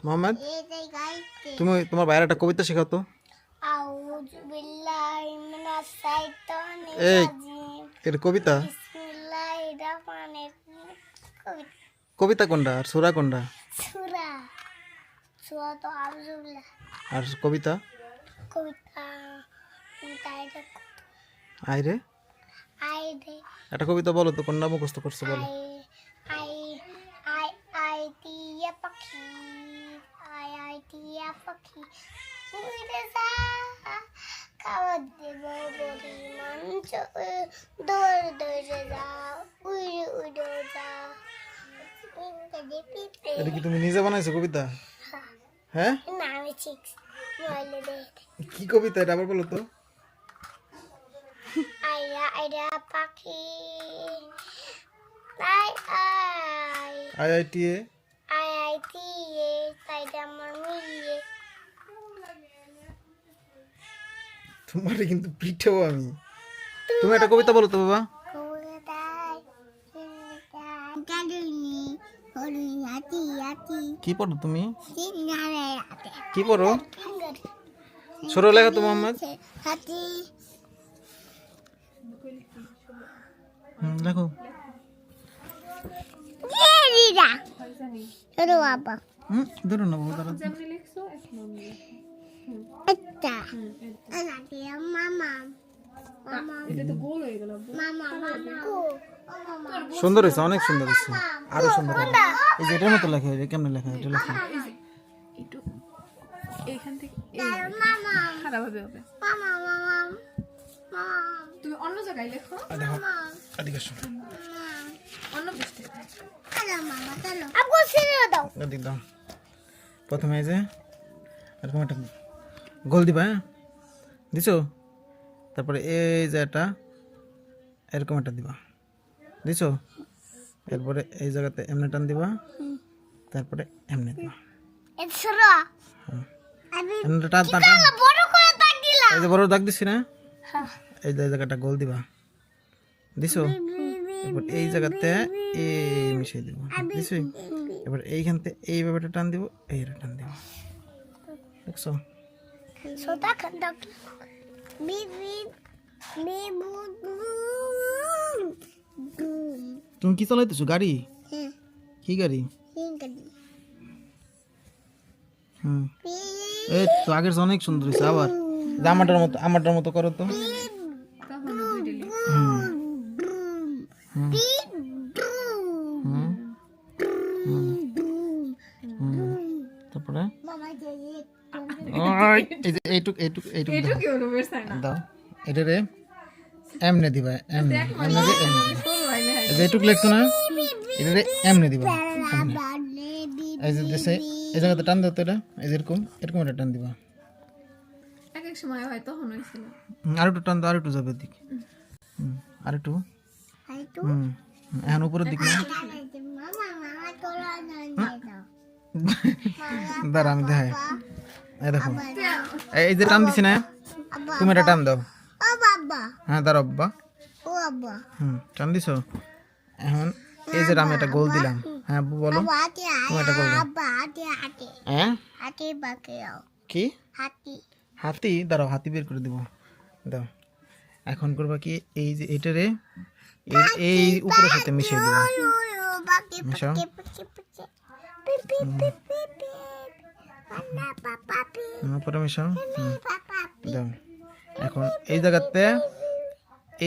মোহাম্মদ তুমি তোমার ভাইয়ের একটা কবিতা শেখাও তো। এই এর কবিতা কবিতা কোনটা আর সূরা কোনটা? আর কবিতা আইরে একটা কবিতা বলো তো, কোনটা মুখস্থ করছো বলো। এটা কি তুমি নিজে বানাইছো কবিতা? হ্যাঁ, কি কবিতা এটা আবার বলো তো। আইআইটিএ তোমার কিন্তু পিঠেও আমি। তুমি একটা কবিতা বলো তো বাবা। কি পড়ো তুমি? কি পড়ো? ছোট লেখা তো মোহাম্মদ। লেখো। ধরো না বাবা, ধরো। সুন্দর হয়েছে, অনেক সুন্দর হয়েছে, আরো সুন্দর হবে। এই যে এটার মতো লেখা, এটা কেমন লেখা? এটা লেখা এইখান থেকে খারাপ হবে। তুমি অন্য জায়গায় লেখো। দেখো এদিকে আসো, অন্য পৃষ্ঠায়। এদিক দাও। প্রথমে এই যে এরকম একটা গোল দিবা, হ্যাঁ দিছো। তারপরে এই যে এটা এরকম একটা দিবা, দিছো। এরপরে এই জায়গাতে এমনি টান দিবা, তারপরে এমনি দিবা। এই যে বড় দাগ দিছি না, এই যে জায়গাটা গোল দিবা, দিছো। এরপর এই জায়গাতে এই মিশিয়ে দিব, দিছো। এবার এইখান থেকে এইভাবে টান দিব, এইটা টান দিব, দেখছো। তুমি কি চালাইতেছো? গাড়ি? কি গাড়ি? এই তো আগের অনেক সুন্দর হয়েছে। আবার আমারটার মতো করো তো। তারপরে দাও, এটা রে এমনে দিবা, এমনি এইটুক লেখছো না, এটা রে এমনি দিবা। এই যে দেশে এই জায়গাতে টান দাও তো, এটা এই যেরকম এরকম একটা টান দিবা। এক সময় হয়তো হয়েছিল। আর একটু টান দাও, আর একটু যাবে দিক, আর একটু। এখন উপরের দিক না, দাঁড়া আমি দেখাই। এই দেখো, এই যে টান দিছি না, তুমি এটা টান দাও। হ্যাঁ দাঁড়াও বাবা। টান দিছো। এখন এই যে আমি একটা গোল দিলাম। হ্যাঁ বলো, তুমি একটা গোল দাও। হ্যাঁ কি হাতি? দাঁড়াও, হাতি বের করে দিব, দাও। এখন করবা কি, এই যে এটারে এই উপরের সাথে মিশিয়ে দিব, মিশাও। উপরে মিশাও, দাও। এখন এই জায়গাতে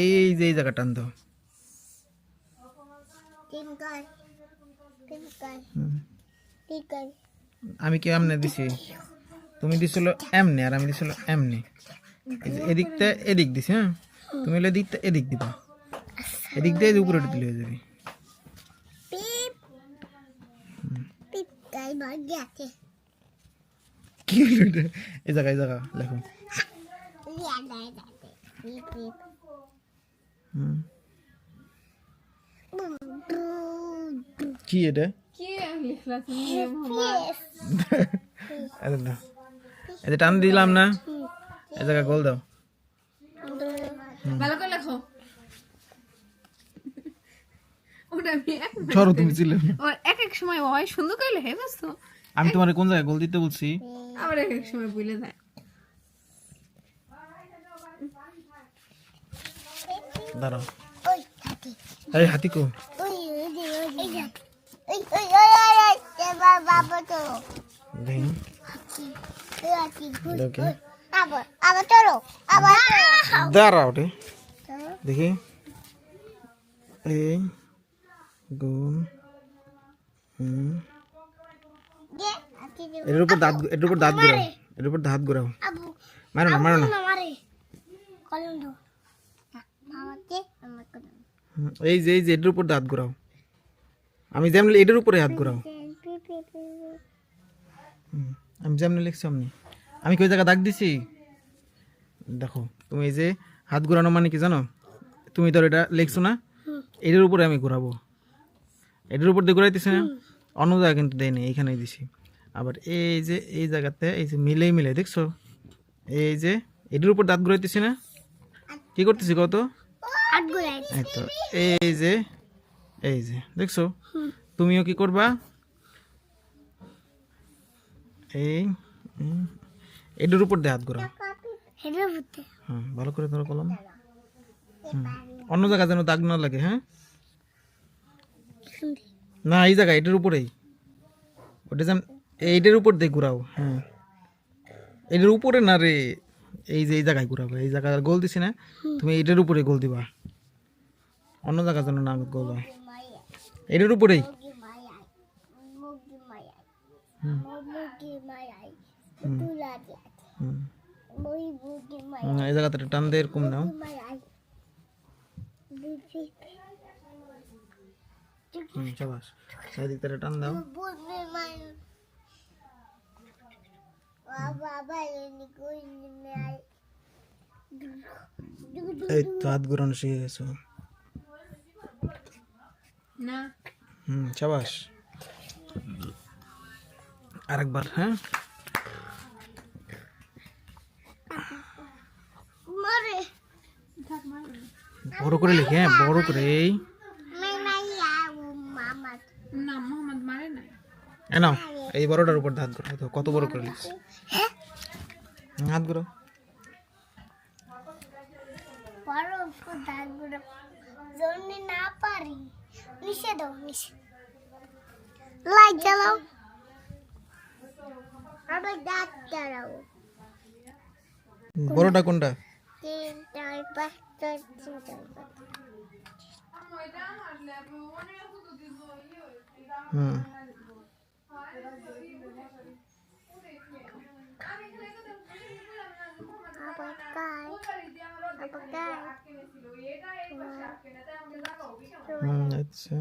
এই যে এই জায়গা টান দাও। আমি কি এমনি দিছি, তুমি দিছিল এমনি, আর আমি দিছিল এমনি। এদিকটা এদিক দিছি, হ্যাঁ তুমি হলে এদিকটা এদিক দিবা, এদিক দিয়ে উপরে দিলে হয়ে যাবে। কি এই জায়গা লেখো। কি এটা? এই যে টান দিলাম না, এই জায়গা গোল দাও। ভালো করে লেখো। ওটা আমি ধরো তুমি ছিলে। এক এক সময় হয় সুন্দর করে লেখে, বুঝছো? আমি তোমার কোন জায়গায় গোল দিতে বলছি? আবার এক এক সময় ভুলে যায়। দাঁড়াও, এই হাতি কো? দেখি, দেখি। দাঁড়াও রে, দেখি। এই গুণ, এটার উপর দাঁত ঘোরাও, এটার উপর দাঁত ঘোরাও। মারো না, মারো না। এই যে এটার উপর দাঁত ঘোরাও। আমি যেমন এটার উপরে হাত ঘোরাও। আমি যেমন লিখছি অমনি। আমি কই জায়গা দাগ দিছি দেখো। তুমি এই যে হাত ঘোরানো মানে কি জানো? তুমি ধর এটা লিখছো না, এটার উপরে আমি ঘোরাবো। এটার উপর দিয়ে ঘোরাইতেছি না, অন্য জায়গা কিন্তু দেয়নি, এইখানেই দিছি। আবার এই যে এই জায়গাতে এই যে মিলে দেখছো, এই যে এটার উপর দাঁত ঘুরাইতেছি না, কি করতেছি কত? এই যে দেখছো, তুমিও কি করবা? এই এটার উপর দিয়ে হাত ঘোরাও। হ্যাঁ, ভালো করে ধরো কলম। অন্য জায়গা যেন দাগ না লাগে। হ্যাঁ, না এই জায়গা এটার উপরেই, ওটা যেন এইটার উপর দিয়ে ঘুরাও। হ্যাঁ, এটার উপরে না রে, এই যে এই জায়গায় ঘুরাবো। এই জায়গায় গোল দিছি না, তুমি এটার উপরে গোল দিবা, অন্য জায়গা যেন না গোল হয়। এটার উপরেই। এই জায়গাতে টান দিয়ে এরকম নাও। শাবাশ, এদিক থেকে টান দাও। এই তো হাত ঘুরানো শিখে গেছো। না, শাবাশ। আরেকবার। হ্যাঁ, বড় করে লিখে। হ্যাঁ, বড় করে। এই না, মোহাম্মদ মারে নাই। নাও, এই বড়টার উপর হাত ঘোরাও। তো কত বড় করে লিখছি, হাত ঘোরাও। বড়টা কোনটা? হুম, আচ্ছা।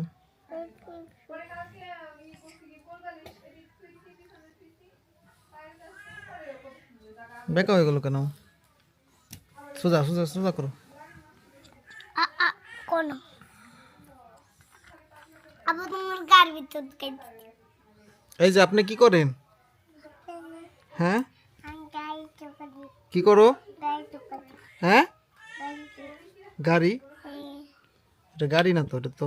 বেকা হয়ে গেল কেন? সোজা সোজা সোজা করো। এই যে আপনি কি করেন? হ্যাঁ, কি করো? হ্যাঁ, গাড়ি? এটা গাড়ি না তো, এটা তো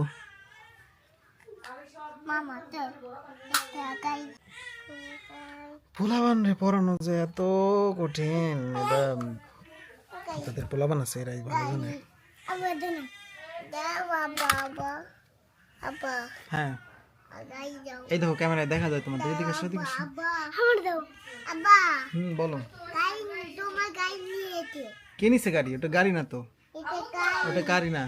পোলাবান রে পড়ানো যে এত কঠিন। এটা তাদের পোলাবান আছে, এরাই ভালো জানে। হ্যাঁ, এই দেখো ক্যামেরায় দেখা যায় তোমাদের। এদিকে এসো, এদিকে এসো। বলো। কে নিছে গাড়ি? ওটা গাড়ি না তো, ওটা গাড়ি না।